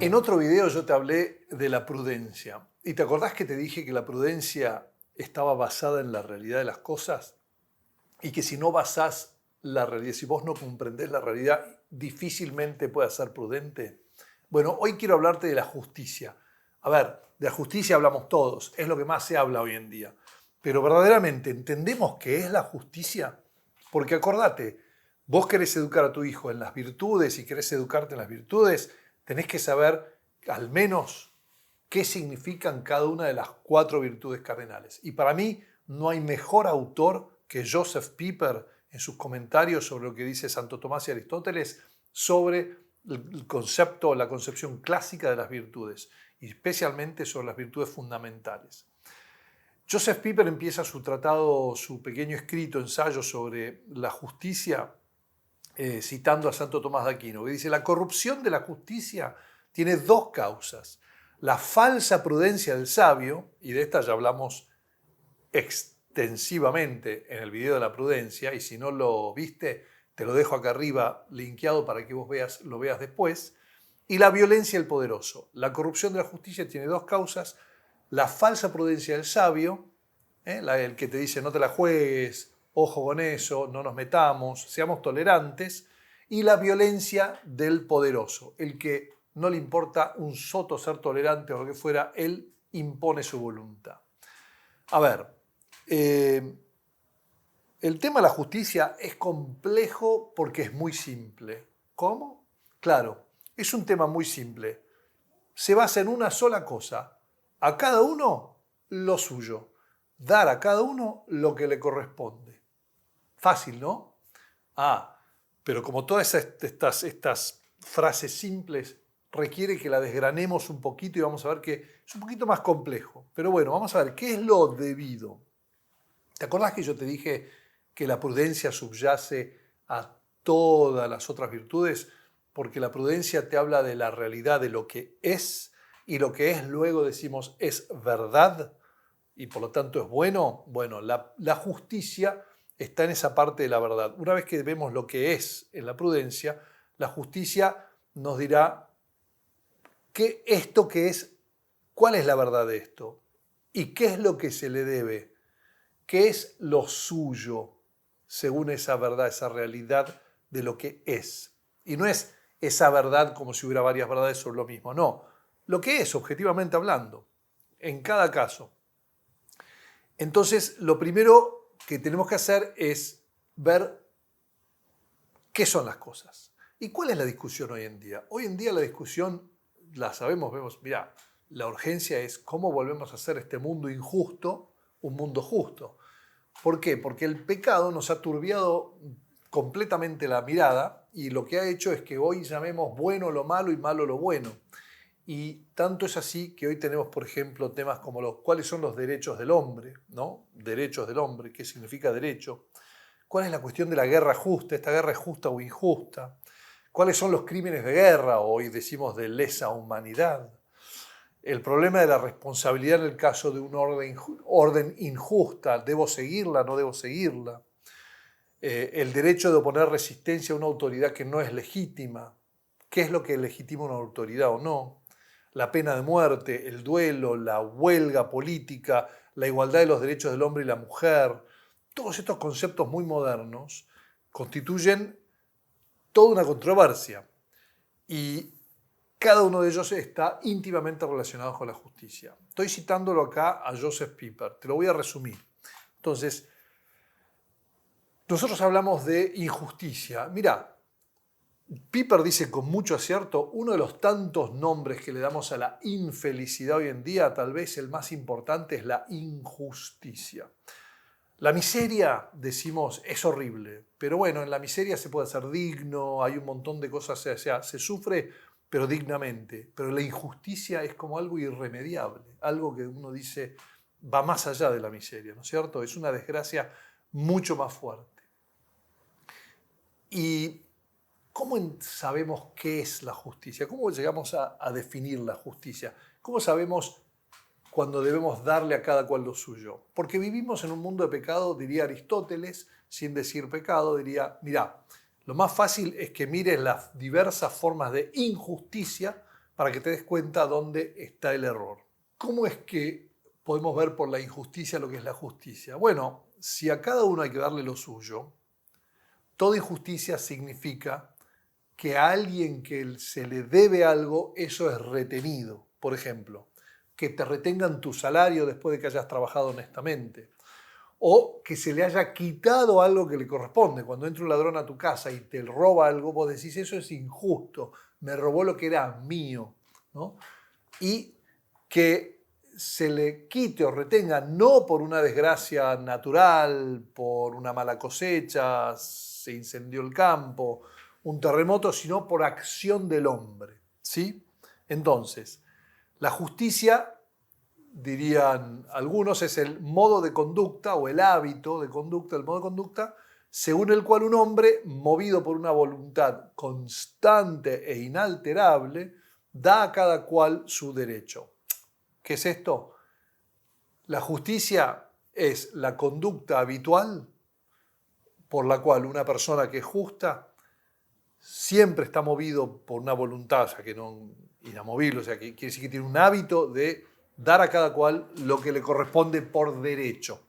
En otro video yo te hablé de la prudencia. ¿Y te acordás que te dije que la prudencia estaba basada en la realidad de las cosas? Y que si no basás la realidad, si vos no comprendés la realidad, difícilmente puedas ser prudente. Bueno, hoy quiero hablarte de la justicia. A ver, de la justicia hablamos todos, es lo que más se habla hoy en día. Pero verdaderamente, ¿entendemos qué es la justicia? Porque acordate, vos querés educar a tu hijo en las virtudes y querés educarte en las virtudes, tenés que saber al menos qué significan cada una de las 4 virtudes cardinales. Y para mí no hay mejor autor que Joseph Pieper en sus comentarios sobre lo que dice Santo Tomás y Aristóteles sobre el concepto, la concepción clásica de las virtudes, y especialmente sobre las virtudes fundamentales. Joseph Pieper empieza su tratado, su pequeño escrito, ensayo sobre la justicia, citando a Santo Tomás de Aquino, que dice: la corrupción de la justicia tiene 2 causas. La falsa prudencia del sabio, y de esta ya hablamos extensivamente en el video de la prudencia, y si no lo viste, te lo dejo acá arriba linkeado para que vos lo veas después, y la violencia del poderoso. La corrupción de la justicia tiene 2 causas: la falsa prudencia del sabio, el que te dice no te la juegues, ojo con eso, no nos metamos, seamos tolerantes, y la violencia del poderoso, el que no le importa un soto ser tolerante o lo que fuera, él impone su voluntad. A ver, el tema de la justicia es complejo porque es muy simple. ¿Cómo? Claro, es un tema muy simple. Se basa en una sola cosa: a cada uno lo suyo, dar a cada uno lo que le corresponde. Fácil, ¿no? Pero como todas estas frases simples requiere que la desgranemos un poquito y vamos a ver que es un poquito más complejo. Pero bueno, vamos a ver qué es lo debido. ¿Te acordás que yo te dije que la prudencia subyace a todas las otras virtudes? Porque la prudencia te habla de la realidad, de lo que es, y lo que es luego decimos es verdad y por lo tanto es bueno. Bueno, la justicia está en esa parte de la verdad. Una vez que vemos lo que es en la prudencia, la justicia nos dirá qué esto que es, cuál es la verdad de esto y qué es lo que se le debe. ¿Qué es lo suyo según esa verdad, esa realidad de lo que es? Y no es esa verdad como si hubiera varias verdades sobre lo mismo, no. Lo que es, objetivamente hablando, en cada caso. Entonces, lo primero que tenemos que hacer es ver qué son las cosas. ¿Y cuál es la discusión hoy en día? Hoy en día la discusión, la sabemos, vemos, mira, la urgencia es cómo volvemos a hacer este mundo injusto un mundo justo. ¿Por qué? Porque el pecado nos ha turbiado completamente la mirada y lo que ha hecho es que hoy llamemos bueno lo malo y malo lo bueno. Y tanto es así que hoy tenemos, por ejemplo, temas como cuáles son los derechos del hombre, ¿no? Derechos del hombre, ¿qué significa derecho? ¿Cuál es la cuestión de la guerra justa? ¿Esta guerra es justa o injusta? ¿Cuáles son los crímenes de guerra? Hoy decimos de lesa humanidad. El problema de la responsabilidad en el caso de una orden injusta, ¿debo seguirla, no debo seguirla? El derecho de oponer resistencia a una autoridad que no es legítima, ¿qué es lo que legitima una autoridad o no? La pena de muerte, el duelo, la huelga política, la igualdad de los derechos del hombre y la mujer, todos estos conceptos muy modernos constituyen toda una controversia. Y cada uno de ellos está íntimamente relacionado con la justicia. Estoy citándolo acá a Joseph Pieper, te lo voy a resumir. Entonces, nosotros hablamos de injusticia. Mirá, Pieper dice con mucho acierto, uno de los tantos nombres que le damos a la infelicidad hoy en día, tal vez el más importante, es la injusticia. La miseria, decimos, es horrible, pero bueno, en la miseria se puede ser digno, hay un montón de cosas, o sea, se sufre pero dignamente. Pero la injusticia es como algo irremediable, algo que uno dice va más allá de la miseria, ¿no es cierto? Es una desgracia mucho más fuerte. ¿Y cómo sabemos qué es la justicia? ¿Cómo llegamos a definir la justicia? ¿Cómo sabemos cuando debemos darle a cada cual lo suyo? Porque vivimos en un mundo de pecado, diría Aristóteles, sin decir pecado, diría, mirá, Lo más fácil es que mires las diversas formas de injusticia para que te des cuenta dónde está el error. ¿Cómo es que podemos ver por la injusticia lo que es la justicia? Bueno, si a cada uno hay que darle lo suyo, toda injusticia significa que a alguien que se le debe algo, eso es retenido. Por ejemplo, que te retengan tu salario después de que hayas trabajado honestamente. O que se le haya quitado algo que le corresponde. Cuando entra un ladrón a tu casa y te roba algo, vos decís, eso es injusto, me robó lo que era mío, ¿no? Y que se le quite o retenga, no por una desgracia natural, por una mala cosecha, se incendió el campo, un terremoto, sino por acción del hombre, ¿sí? Entonces, la justicia, dirían algunos, es el modo de conducta o el hábito de conducta, el modo de conducta según el cual un hombre, movido por una voluntad constante e inalterable, da a cada cual su derecho. ¿Qué es esto? La justicia es la conducta habitual por la cual una persona que es justa siempre está movido por una voluntad, o sea, que no inamovible, o sea, que quiere decir que tiene un hábito de dar a cada cual lo que le corresponde por derecho.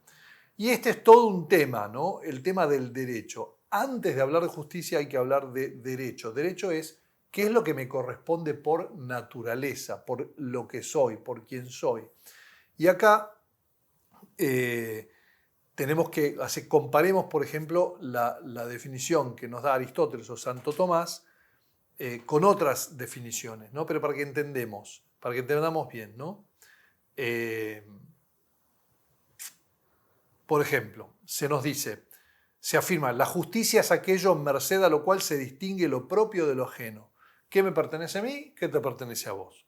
Y este es todo un tema, ¿no? El tema del derecho. Antes de hablar de justicia hay que hablar de derecho. Derecho es qué es lo que me corresponde por naturaleza, por lo que soy, por quién soy. Y acá tenemos que comparemos, por ejemplo, la definición que nos da Aristóteles o Santo Tomás con otras definiciones, ¿no? Pero para que entendamos bien, ¿no? Por ejemplo, se afirma, la justicia es aquello merced a lo cual se distingue lo propio de lo ajeno. ¿Qué me pertenece a mí? ¿Qué te pertenece a vos?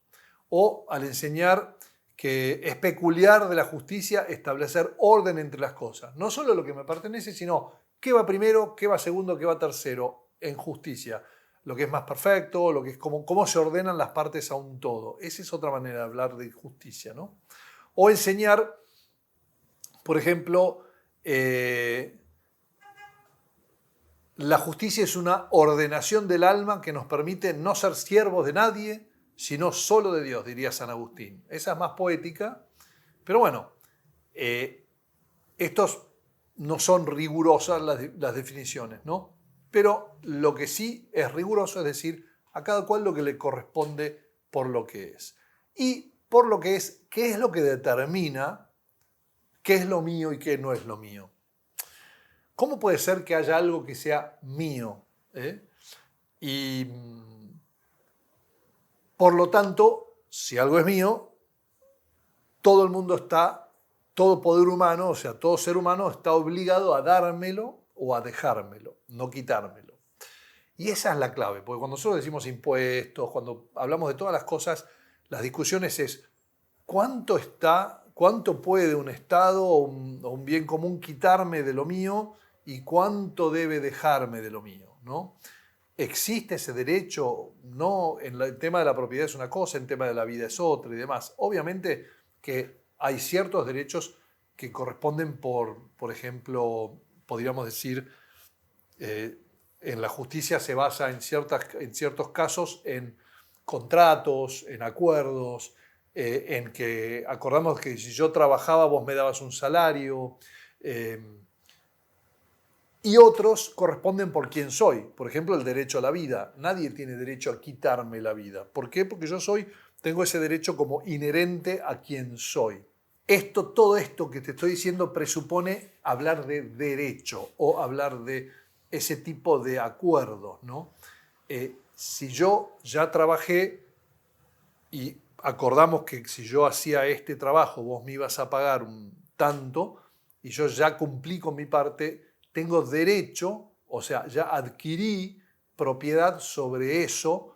O al enseñar que es peculiar de la justicia establecer orden entre las cosas. No solo lo que me pertenece, sino qué va primero, qué va segundo, qué va tercero en justicia. Lo que es más perfecto, lo que es cómo se ordenan las partes a un todo. Esa es otra manera de hablar de justicia, ¿no? O enseñar, por ejemplo, la justicia es una ordenación del alma que nos permite no ser siervos de nadie, sino solo de Dios, diría San Agustín. Esa es más poética, pero bueno, estos no son rigurosas las definiciones, ¿no? Pero lo que sí es riguroso es decir, a cada cual lo que le corresponde por lo que es. Y por lo que es, ¿qué es lo que determina qué es lo mío y qué no es lo mío? ¿Cómo puede ser que haya algo que sea mío? Y por lo tanto, si algo es mío, todo el mundo todo poder humano, o sea, todo ser humano está obligado a dármelo o a dejármelo, no quitármelo. Y esa es la clave, porque cuando nosotros decimos impuestos, cuando hablamos de todas las cosas, las discusiones es cuánto puede un Estado o un bien común quitarme de lo mío y cuánto debe dejarme de lo mío, ¿no? ¿Existe ese derecho? No, en el tema de la propiedad es una cosa, en el tema de la vida es otra y demás. Obviamente que hay ciertos derechos que corresponden por ejemplo, podríamos decir, en la justicia se basa en ciertos casos en contratos, en acuerdos, en que acordamos que si yo trabajaba vos me dabas un salario, y otros corresponden por quién soy. Por ejemplo, el derecho a la vida. Nadie tiene derecho a quitarme la vida. ¿Por qué? Porque tengo ese derecho como inherente a quien soy. Todo esto que te estoy diciendo presupone hablar de derecho o hablar de ese tipo de acuerdos, ¿no? Si yo ya trabajé y acordamos que si yo hacía este trabajo vos me ibas a pagar un tanto y yo ya cumplí con mi parte, tengo derecho, o sea, ya adquirí propiedad sobre eso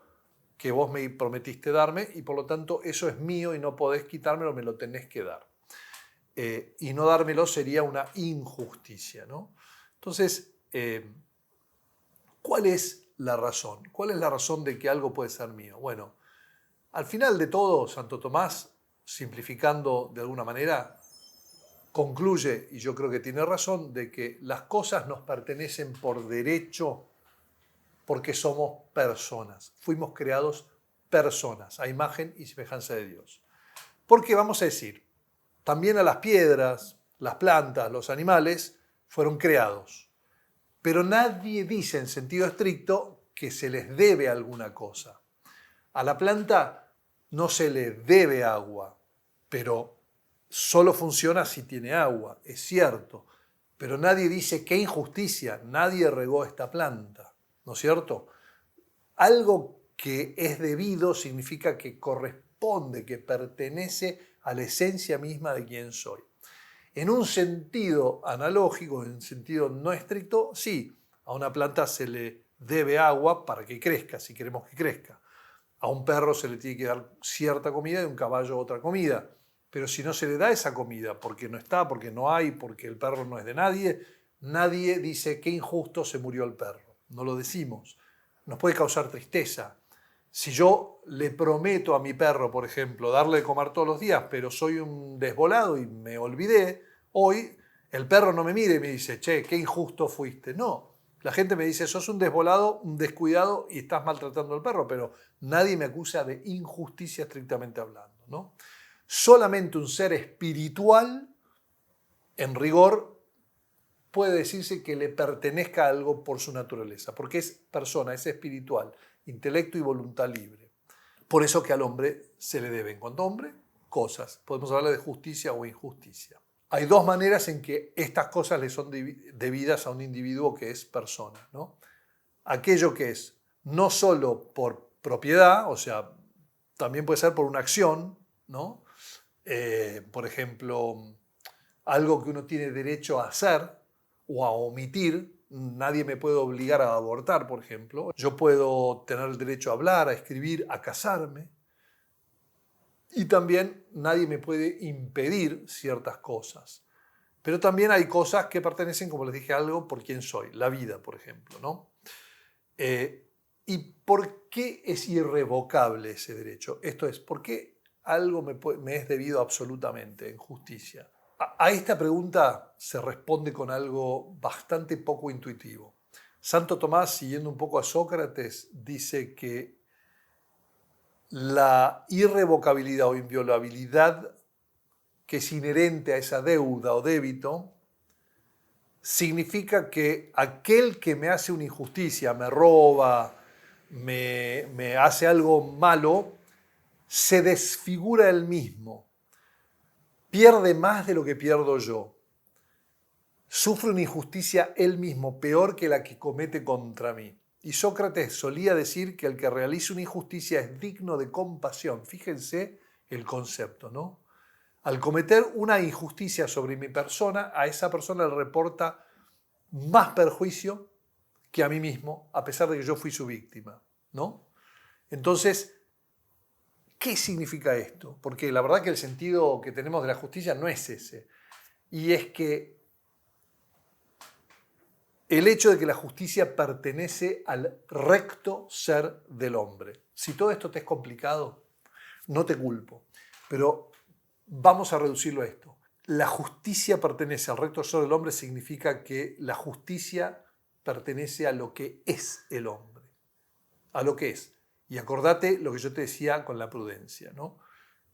que vos me prometiste darme y por lo tanto eso es mío y no podés quitármelo, me lo tenés que dar. Y no dármelo sería una injusticia, ¿no? Entonces, ¿cuál es la razón? ¿Cuál es la razón de que algo puede ser mío? Bueno, al final de todo, Santo Tomás, simplificando de alguna manera, concluye, y yo creo que tiene razón, de que las cosas nos pertenecen por derecho porque somos personas. Fuimos creados personas, a imagen y semejanza de Dios. Porque vamos a decir, también a las piedras, las plantas, los animales fueron creados. Pero nadie dice en sentido estricto que se les debe alguna cosa. A la planta no se le debe agua, pero solo funciona si tiene agua, es cierto. Pero nadie dice qué injusticia, nadie regó esta planta, ¿no es cierto? Algo que es debido significa que corresponde, que pertenece a la esencia misma de quién soy. En un sentido analógico, en un sentido no estricto, sí, a una planta se le debe agua para que crezca, si queremos que crezca. A un perro se le tiene que dar cierta comida y a un caballo otra comida. Pero si no se le da esa comida, porque no está, porque no hay, porque el perro no es de nadie, nadie dice qué injusto se murió el perro. No lo decimos. Nos puede causar tristeza. Si yo le prometo a mi perro, por ejemplo, darle de comer todos los días, pero soy un desvolado y me olvidé, hoy el perro no me mire y me dice, che, qué injusto fuiste. No, la gente me dice, sos un desvolado, un descuidado y estás maltratando al perro, pero nadie me acusa de injusticia estrictamente hablando, ¿no? Solamente un ser espiritual, en rigor, puede decirse que le pertenezca a algo por su naturaleza, porque es persona, es espiritual, intelecto y voluntad libre. Por eso que al hombre se le debe, en cuanto a hombre, cosas. Podemos hablar de justicia o injusticia. Hay dos maneras en que estas cosas le son debidas a un individuo que es persona, ¿no? Aquello que es no solo por propiedad, o sea, también puede ser por una acción, ¿no? Por ejemplo, algo que uno tiene derecho a hacer o a omitir. Nadie me puede obligar a abortar, por ejemplo. Yo puedo tener el derecho a hablar, a escribir, a casarme. Y también nadie me puede impedir ciertas cosas. Pero también hay cosas que pertenecen, como les dije, a algo por quién soy. La vida, por ejemplo, ¿no? ¿Y por qué es irrevocable ese derecho? Esto es, ¿por qué algo me es debido absolutamente en justicia? A esta pregunta se responde con algo bastante poco intuitivo. Santo Tomás, siguiendo un poco a Sócrates, dice que la irrevocabilidad o inviolabilidad que es inherente a esa deuda o débito significa que aquel que me hace una injusticia, me roba, me hace algo malo, se desfigura él mismo, pierde más de lo que pierdo yo, sufre una injusticia él mismo, peor que la que comete contra mí. Y Sócrates solía decir que el que realiza una injusticia es digno de compasión. Fíjense el concepto, ¿no? Al cometer una injusticia sobre mi persona, a esa persona le reporta más perjuicio que a mí mismo, a pesar de que yo fui su víctima, ¿no? Entonces, ¿qué significa esto? Porque la verdad que el sentido que tenemos de la justicia no es ese. Y es que el hecho de que la justicia pertenece al recto ser del hombre. Si todo esto te es complicado, no te culpo, pero vamos a reducirlo a esto. La justicia pertenece al recto ser del hombre significa que la justicia pertenece a lo que es el hombre, a lo que es. Y acordate lo que yo te decía con la prudencia, ¿no?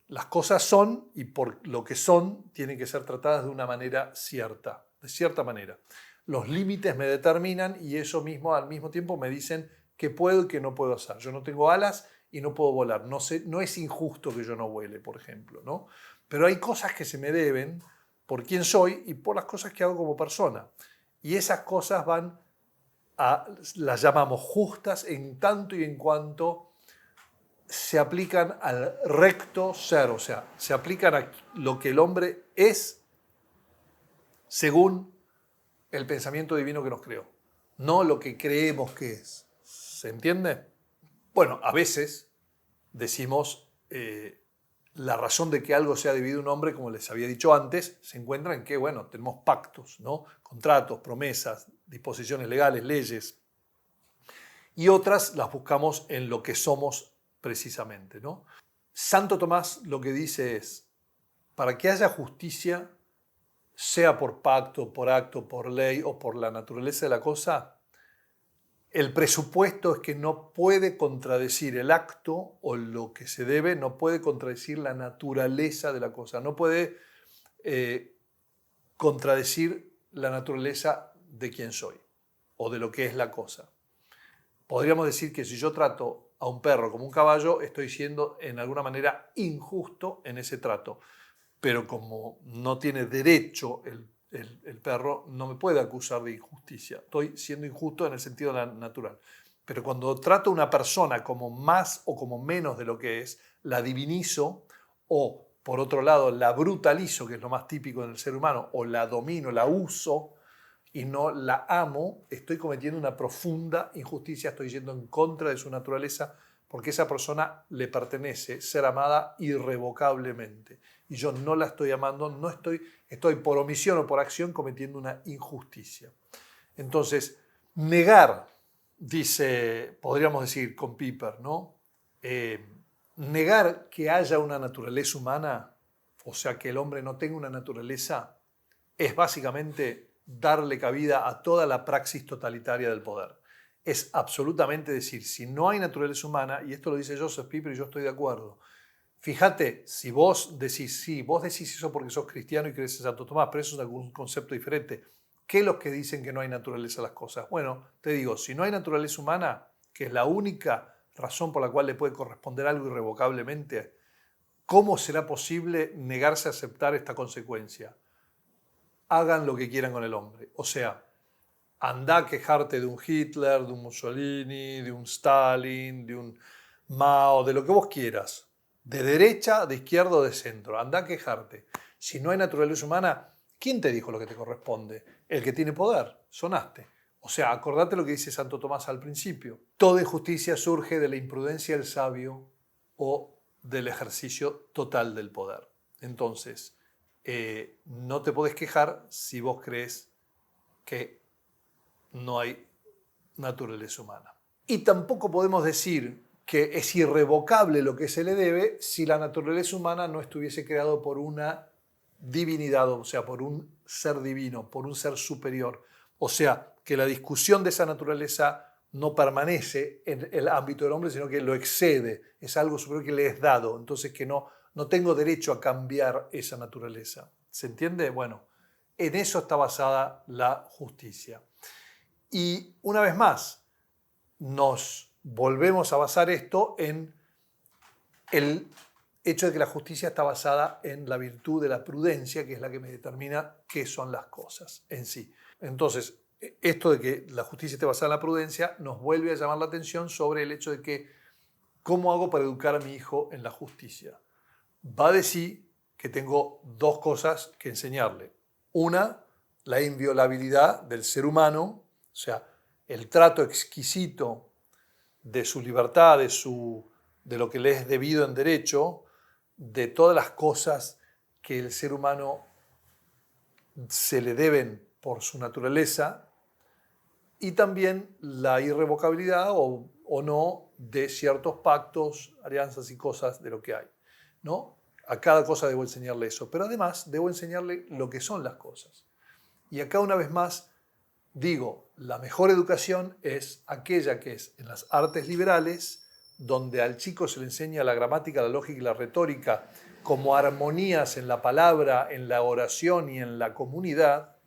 Las cosas son, y por lo que son, tienen que ser tratadas de una manera cierta, de cierta manera. Los límites me determinan y eso mismo al mismo tiempo me dicen qué puedo y qué no puedo hacer. Yo no tengo alas y no puedo volar. No es injusto que yo no vuele, por ejemplo, ¿no? Pero hay cosas que se me deben por quién soy y por las cosas que hago como persona. Y esas cosas las llamamos justas en tanto y en cuanto se aplican al recto ser, o sea, se aplican a lo que el hombre es según el pensamiento divino que nos creó, no lo que creemos que es. ¿Se entiende? Bueno, a veces decimos la razón de que algo sea debido a un hombre, como les había dicho antes, se encuentra en que, bueno, tenemos pactos, ¿no? Contratos, promesas, disposiciones legales, leyes, y otras las buscamos en lo que somos precisamente, ¿no? Santo Tomás lo que dice es, para que haya justicia, sea por pacto, por acto, por ley o por la naturaleza de la cosa, el presupuesto es que no puede contradecir el acto o lo que se debe, no puede contradecir la naturaleza de la cosa, no puede contradecir la naturaleza de quién soy o de lo que es la cosa. Podríamos decir que si yo trato a un perro como un caballo, estoy siendo en alguna manera injusto en ese trato. Pero como no tiene derecho el perro, no me puede acusar de injusticia. Estoy siendo injusto en el sentido natural. Pero cuando trato a una persona como más o como menos de lo que es, la divinizo o, por otro lado, la brutalizo, que es lo más típico en el ser humano, o la domino, la uso y no la amo, estoy cometiendo una profunda injusticia, estoy yendo en contra de su naturaleza, porque esa persona le pertenece ser amada irrevocablemente. Y yo no la estoy amando, estoy por omisión o por acción cometiendo una injusticia. Entonces, negar, podríamos decir con Piper, ¿no? Negar que haya una naturaleza humana, o sea, que el hombre no tenga una naturaleza, es básicamente darle cabida a toda la praxis totalitaria del poder. Es absolutamente decir, si no hay naturaleza humana, y esto lo dice Joseph Piper y yo estoy de acuerdo, fíjate, si vos decís, sí, vos decís eso porque sos cristiano y crees en Santo Tomás, pero eso es algún concepto diferente. ¿Qué los que dicen que no hay naturaleza a las cosas? Bueno, te digo, si no hay naturaleza humana, que es la única razón por la cual le puede corresponder algo irrevocablemente, ¿cómo será posible negarse a aceptar esta consecuencia? Hagan lo que quieran con el hombre. O sea, anda a quejarte de un Hitler, de un Mussolini, de un Stalin, de un Mao, de lo que vos quieras. De derecha, de izquierda o de centro. Anda a quejarte. Si no hay naturaleza humana, ¿quién te dijo lo que te corresponde? El que tiene poder. Sonaste. O sea, acordate lo que dice Santo Tomás al principio. Toda injusticia surge de la imprudencia del sabio o del ejercicio total del poder. Entonces, no te podés quejar si vos crees que no hay naturaleza humana. Y tampoco podemos decir que es irrevocable lo que se le debe si la naturaleza humana no estuviese creado por una divinidad, o sea, por un ser divino, por un ser superior. O sea, que la discusión de esa naturaleza no permanece en el ámbito del hombre, sino que lo excede, es algo superior que le es dado, entonces que no tengo derecho a cambiar esa naturaleza. ¿Se entiende? Bueno, en eso está basada la justicia. Y una vez más, nos volvemos a basar esto en el hecho de que la justicia está basada en la virtud de la prudencia, que es la que me determina qué son las cosas en sí. Entonces, esto de que la justicia esté basada en la prudencia nos vuelve a llamar la atención sobre el hecho de que ¿cómo hago para educar a mi hijo en la justicia? Va a decir que tengo dos cosas que enseñarle. Una, la inviolabilidad del ser humano, o sea, el trato exquisito de su libertad, de lo que le es debido en derecho, de todas las cosas que el ser humano se le deben por su naturaleza, y también la irrevocabilidad o no de ciertos pactos, alianzas y cosas de lo que hay, ¿no? A cada cosa debo enseñarle eso, pero además debo enseñarle lo que son las cosas. Y acá una vez más digo, la mejor educación es aquella que es en las artes liberales, donde al chico se le enseña la gramática, la lógica y la retórica como armonías en la palabra, en la oración y en la comunidad,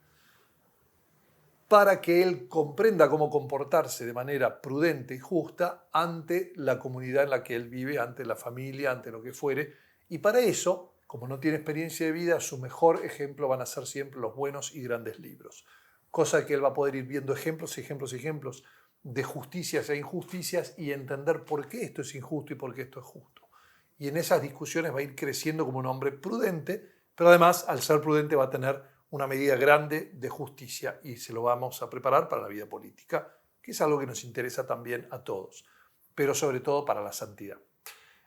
para que él comprenda cómo comportarse de manera prudente y justa ante la comunidad en la que él vive, ante la familia, ante lo que fuere. Y para eso, como no tiene experiencia de vida, su mejor ejemplo van a ser siempre los buenos y grandes libros. Cosa que él va a poder ir viendo ejemplos y ejemplos y ejemplos de justicias e injusticias y entender por qué esto es injusto y por qué esto es justo. Y en esas discusiones va a ir creciendo como un hombre prudente, pero además, al ser prudente, va a tener una medida grande de justicia y se lo vamos a preparar para la vida política, que es algo que nos interesa también a todos, pero sobre todo para la santidad.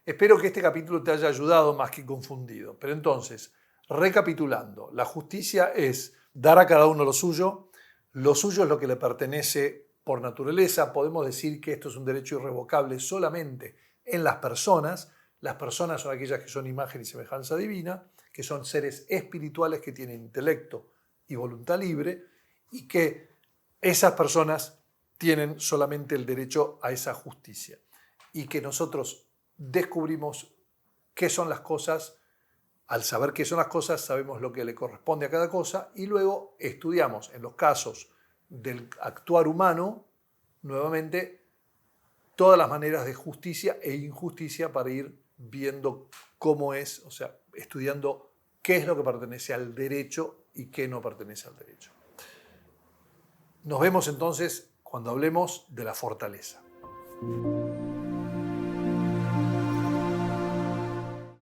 Espero que este capítulo te haya ayudado más que confundido. Pero entonces, recapitulando, la justicia es dar a cada uno lo suyo es lo que le pertenece por naturaleza. Podemos decir que esto es un derecho irrevocable solamente en las personas. Las personas son aquellas que son imagen y semejanza divina, que son seres espirituales que tienen intelecto y voluntad libre y que esas personas tienen solamente el derecho a esa justicia. Y que nosotros descubrimos qué son las cosas. Al saber qué son las cosas, sabemos lo que le corresponde a cada cosa y luego estudiamos en los casos del actuar humano, nuevamente, todas las maneras de justicia e injusticia para ir viendo cómo es, o sea, estudiando qué es lo que pertenece al derecho y qué no pertenece al derecho. Nos vemos entonces cuando hablemos de la fortaleza.